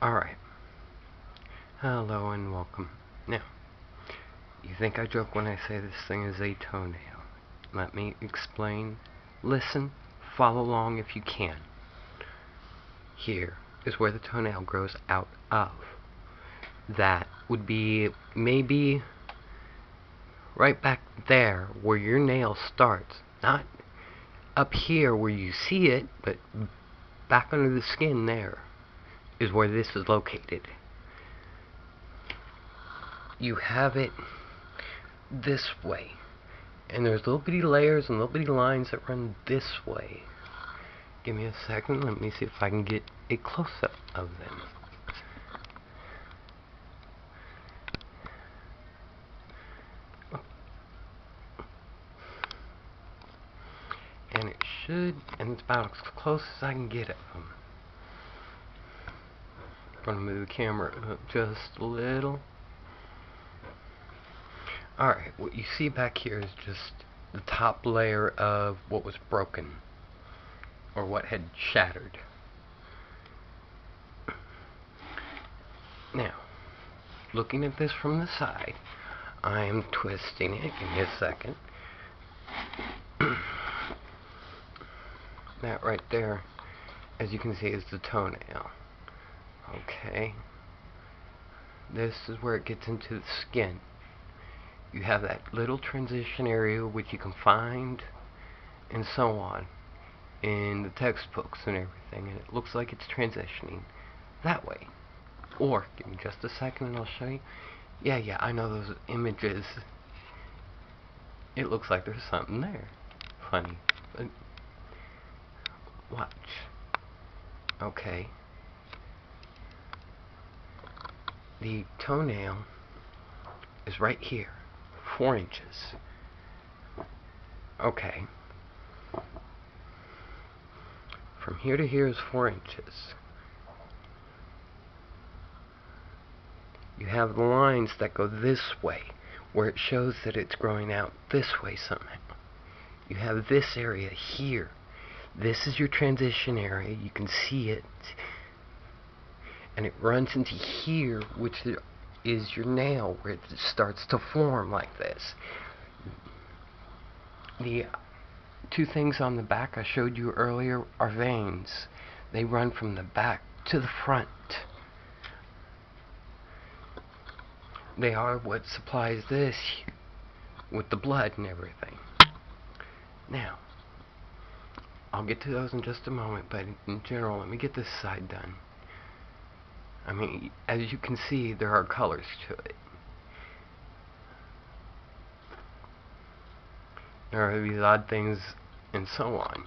Alright, hello and welcome. Now, you think I joke when I say this thing is a toenail. Let me explain. Listen, follow along if you can. Here is where the toenail grows out of. That would be maybe right back there where your nail starts. Not up here where you see it, but back under the skin there is where this is located. You have it this way, and there's little bitty layers and little bitty lines that run this way. Give me a second, let me see if I can get a close-up of them. And it should, and it's about as close as I can get of them. I'm going to move the camera up just a little. Alright, what you see back here is just the top layer of what was broken, or what had shattered. Now, looking at this from the side, I am twisting it. Give me a second. That right there, as you can see, is the toenail. Okay. This is where it gets into the skin. You have that little transition area which you can find and so on in the textbooks and everything, and it looks like it's transitioning that way. Or, give me just a second and I'll show you. Yeah, I know those images. It looks like there's something there. Funny. But watch. Okay. The toenail is right here. 4 inches. Okay. From here to here is 4 inches. You have the lines that go this way, where it shows that it's growing out this way somehow. You have this area here. This is your transition area. You can see it. And it runs into here, which is your nail, where it starts to form like this. The 2 things on the back I showed you earlier are veins. They run from the back to the front. They are what supplies this with the blood and everything. Now, I'll get to those in just a moment, but in general, let me get this side done. I mean, as you can see, there are colors to it. There are these odd things and so on.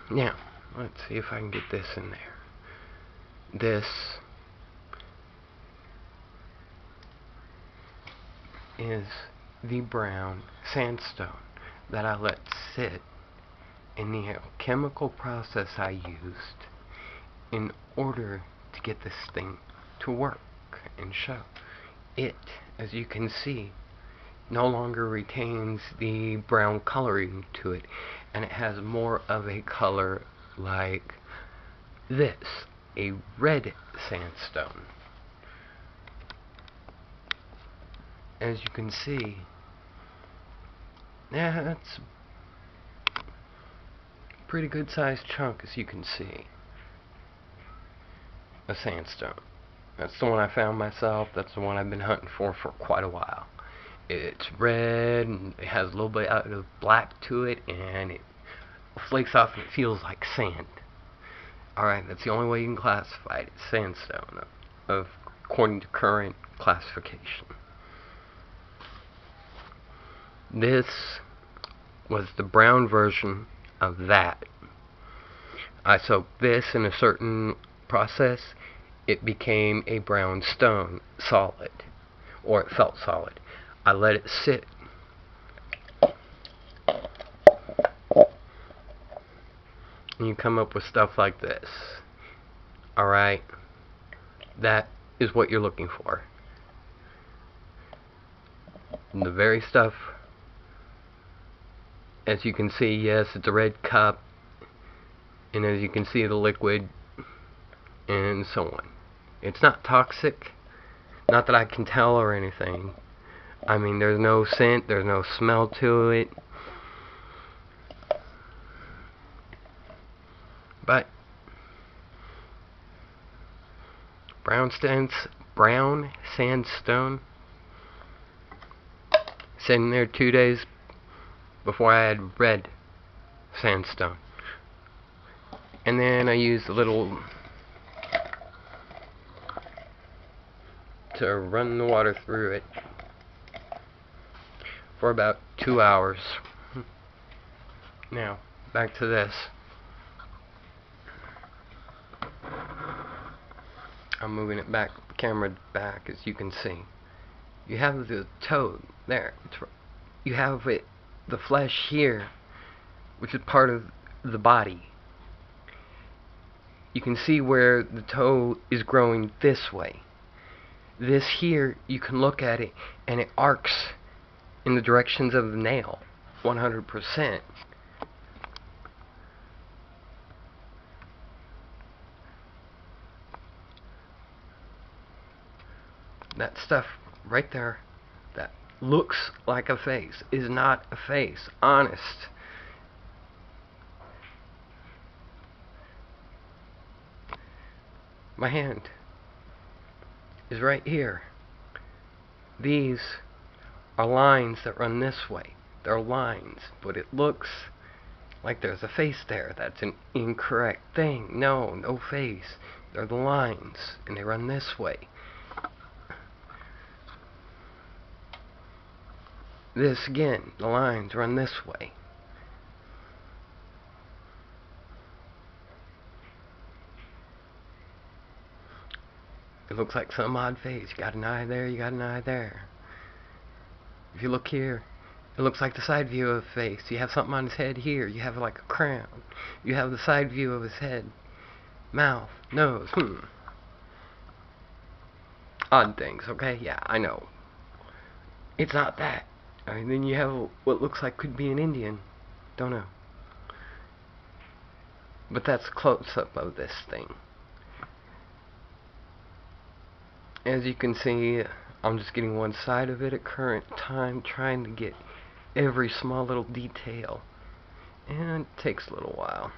Now, let's see if I can get this in there. This is the brown sandstone that I let sit in the chemical process I used in order to get this thing to work and show. It, as you can see, no longer retains the brown coloring to it, and it has more of a color like this, a red sandstone. As you can see, that's a pretty good sized chunk, as you can see, of sandstone. That's the one I found myself. That's the one I've been hunting for quite a while. It's red, and it has a little bit of black to it, and it flakes off and it feels like sand. Alright, that's the only way you can classify it. It's sandstone, according to current classification. This was the brown version of that. I soaked this in a certain process. It became a brown stone, solid, or it felt solid. I let it sit. And you come up with stuff like this. Alright? That is what you're looking for. And the very stuff As you can see, yes, it's a red cup, and as you can see, the liquid, and so on. It's not toxic, not that I can tell or anything. I mean, there's no scent, there's no smell to it. But brown sandstone, sitting there 2 days before I had red sandstone. And then I used a little to run the water through it for about 2 hours. Now, back to this. I'm moving it back, camera back, as you can see. You have the toad there. You have it, the flesh here, which is part of the body. You can see where the toe is growing this way. This here, you can look at it, and it arcs in the directions of the nail, 100%. That stuff right there that looks like a face is not a face, honest. My hand is right here. These are lines that run this way. They're lines, but it looks like there's a face there. That's an incorrect thing. No face. They're the lines, and they run this way. This again, the lines run this way. It looks like some odd face. You got an eye there, you got an eye there. If you look here, it looks like the side view of a face. You have something on his head here. You have like a crown. You have the side view of his head. Mouth, nose, odd things, okay? Yeah, I know. It's not that. I mean, then you have what looks like could be an Indian. Don't know. But that's a close-up of this thing. As you can see, I'm just getting one side of it at current time, trying to get every small little detail. And it takes a little while.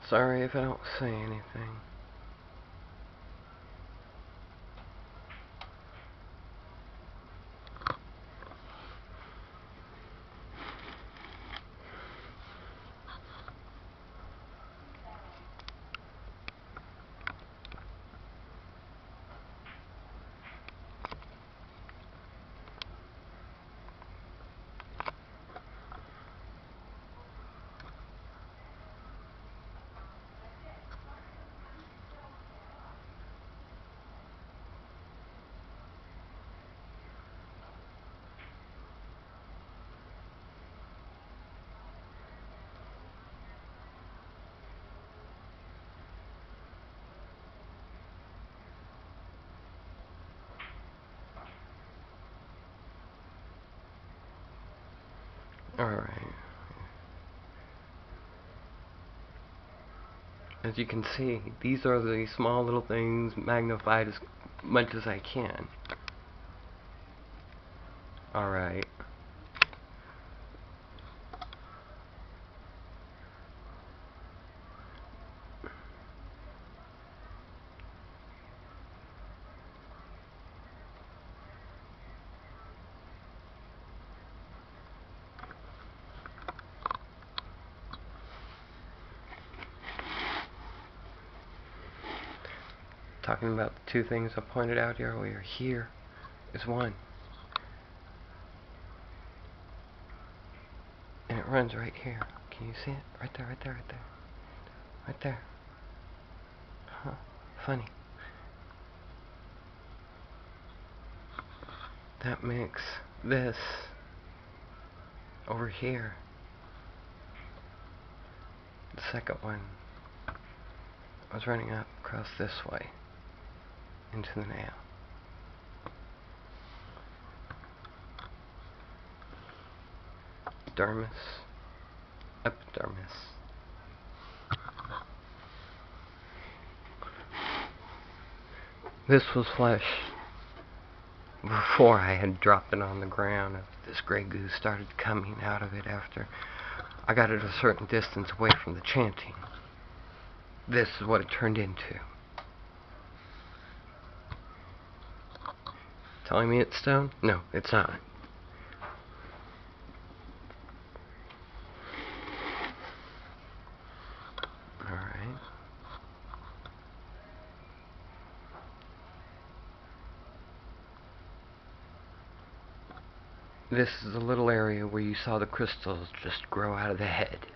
Sorry if I don't say anything. Alright. As you can see, these are the small little things magnified as much as I can. Alright. Talking about the two things I pointed out earlier. Here is one. And it runs right here. Can you see it? Right there, right there, right there. Right there. Huh. Funny. that makes this over here the second one. I was running up across this way into the nail. Dermis, epidermis. This was flesh before I had dropped it on the ground. This gray goo started coming out of it after I got it a certain distance away from the chanting. This is what it turned into. Telling me it's stone? No, it's not. Alright. This is a little area where you saw the crystals just grow out of the head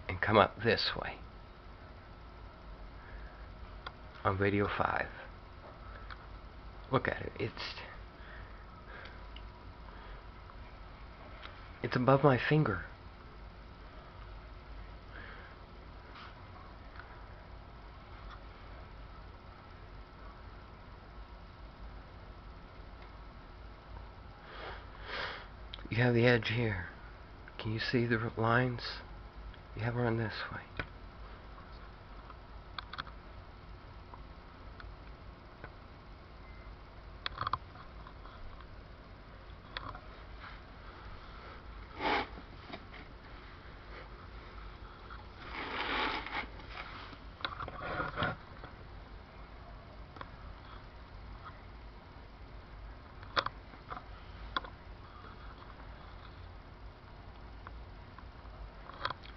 and come up this way on video 5. Look at it. It's above my finger. You have the edge here. Can you see the lines? You have run this way.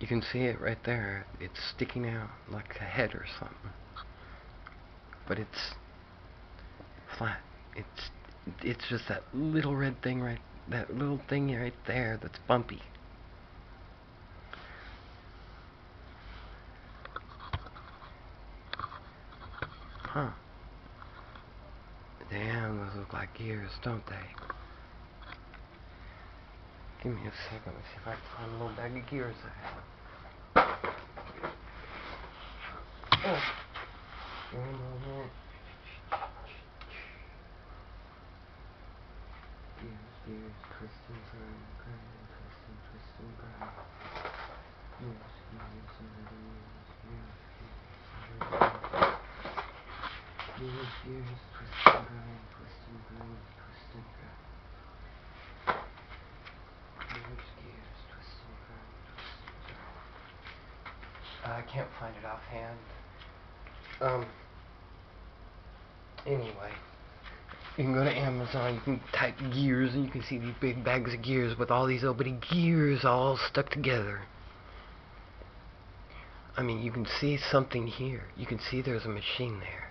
You can see it right there. It's sticking out like a head or something. But it's flat. It's just that little red thing right there that's bumpy. Huh. Damn, those look like gears, don't they? Give me a second. Let me see if I can find a little bag of gears I have. Oh. Give me a moment. Gears, twist and grind, twist and grind. Gears, twist and grind, twist and grind, twist and grind. Gears, twist and grind, twist and grind. I can't find it offhand. Anyway, you can go to Amazon, you can type gears, and you can see these big bags of gears with all these little bitty gears all stuck together. I mean, you can see something here. You can see there's a machine there.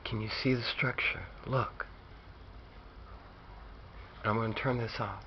Can you see the structure? Look. I'm going to turn this off.